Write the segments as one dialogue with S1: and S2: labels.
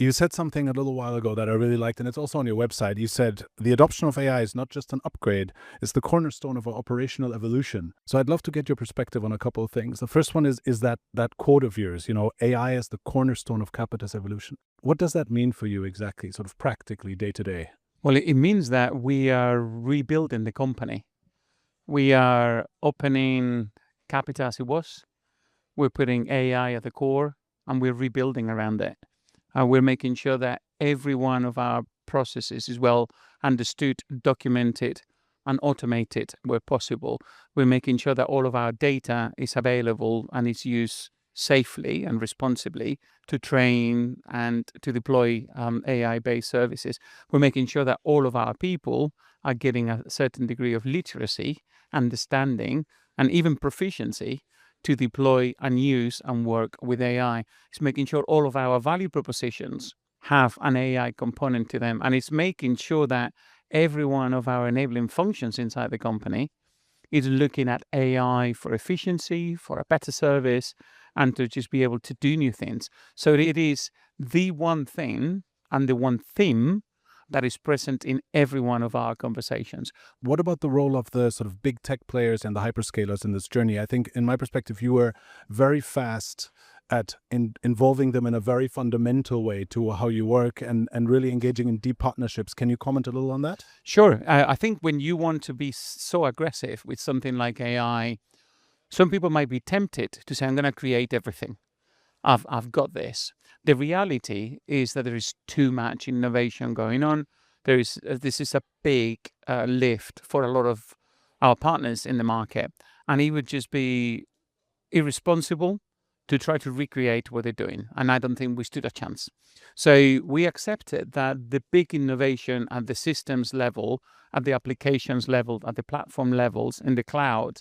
S1: You said something a little while ago that I really liked, and it's also on your website. You said the adoption of AI is not just an upgrade, it's the cornerstone of our operational evolution. So I'd love to get your perspective on a couple of things. The first one is that quote of yours, AI is the cornerstone of Capita's evolution. What does that mean for you exactly, sort of practically day to day?
S2: Well, it means that we are rebuilding the company. We are opening Capita as it was. We're putting AI at the core, and we're rebuilding around it. We're making sure that every one of our processes is well understood, documented, and automated where possible. We're making sure that all of our data is available and is used safely and responsibly to train and to deploy AI-based services. We're making sure that all of our people are getting a certain degree of literacy, understanding, and even proficiency to deploy and use and work with AI. It's making sure all of our value propositions have an AI component to them. And it's making sure that every one of our enabling functions inside the company is looking at AI for efficiency, for a better service, and to just be able to do new things. So it is the one thing and the one theme that is present in every one of our conversations.
S1: What about the role of the sort of big tech players and the hyperscalers in this journey? I think, in my perspective, you were very fast at involving them in a very fundamental way to how you work and really engaging in deep partnerships. Can you comment a little on that?
S2: Sure. I think when you want to be so aggressive with something like AI, some people might be tempted to say, I'm going to create everything. I've got this. The reality is that there is too much innovation going on. This is a big lift for a lot of our partners in the market, and it would just be irresponsible to try to recreate what they're doing, and I don't think we stood a chance. So we accepted that the big innovation at the systems level, at the applications level, at the platform levels, in the cloud,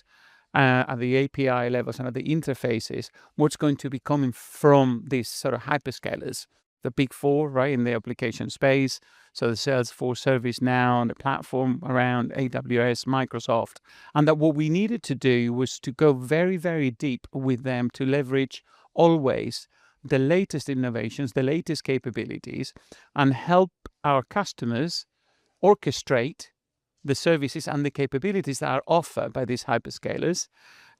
S2: at the API levels and at the interfaces, what's going to be coming from these sort of hyperscalers, the big four, right, in the application space. So the Salesforce, ServiceNow, and the platform around AWS, Microsoft. And that what we needed to do was to go very, very deep with them to leverage always the latest innovations, the latest capabilities, and help our customers orchestrate the services and the capabilities that are offered by these hyperscalers,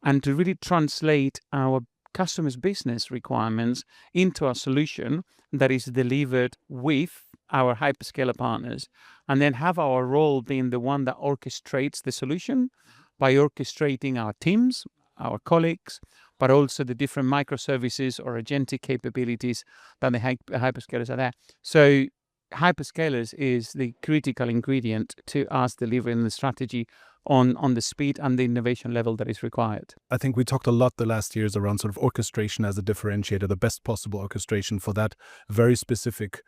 S2: and to really translate our customers' business requirements into a solution that is delivered with our hyperscaler partners, and then have our role being the one that orchestrates the solution by orchestrating our teams, our colleagues, but also the different microservices or agentic capabilities that the hyperscalers are there. So hyperscalers is the critical ingredient to us delivering the strategy on the speed and the innovation level that is required.
S1: I think we talked a lot the last years around sort of orchestration as a differentiator, the best possible orchestration for that very specific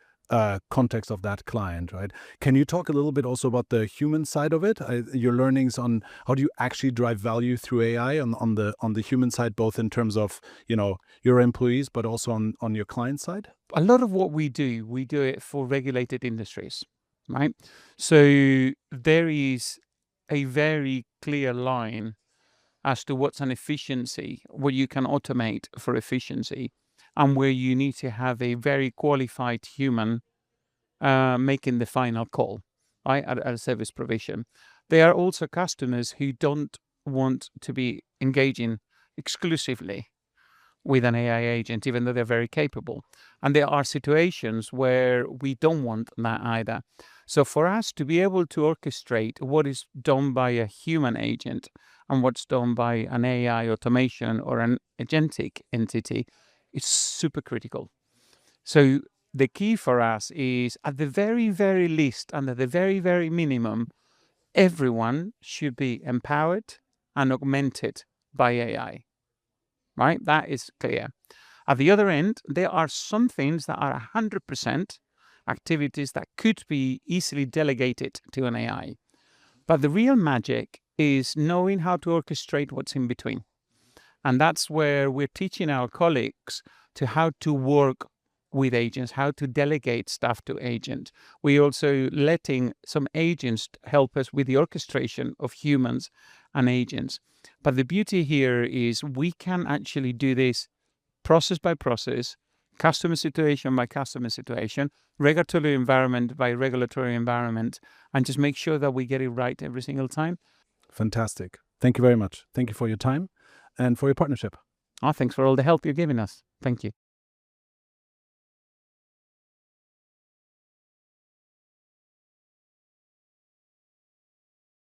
S1: context of that client, right? Can you talk a little bit also about the human side of it? Your learnings on how do you actually drive value through AI on the human side, both in terms of your employees, but also on your client side?
S2: A lot of what we do it for regulated industries, right? So there is a very clear line as to what's an efficiency, what you can automate for efficiency, and where you need to have a very qualified human making the final call, right, at a service provision. There are also customers who don't want to be engaging exclusively with an AI agent, even though they're very capable. And there are situations where we don't want that either. So for us to be able to orchestrate what is done by a human agent and what's done by an AI automation or an agentic entity, it's super critical. So the key for us is, at the very, very least and at the very, very minimum, everyone should be empowered and augmented by AI, right? That is clear. At the other end, there are some things that are 100% activities that could be easily delegated to an AI. But the real magic is knowing how to orchestrate what's in between. And that's where we're teaching our colleagues to how to work with agents, how to delegate stuff to agents. We're also letting some agents help us with the orchestration of humans and agents. But the beauty here is we can actually do this process by process, customer situation by customer situation, regulatory environment by regulatory environment, and just make sure that we get it right every single time.
S1: Fantastic. Thank you very much. Thank you for your time and for your partnership.
S2: Thanks for all the help you're giving us. Thank you.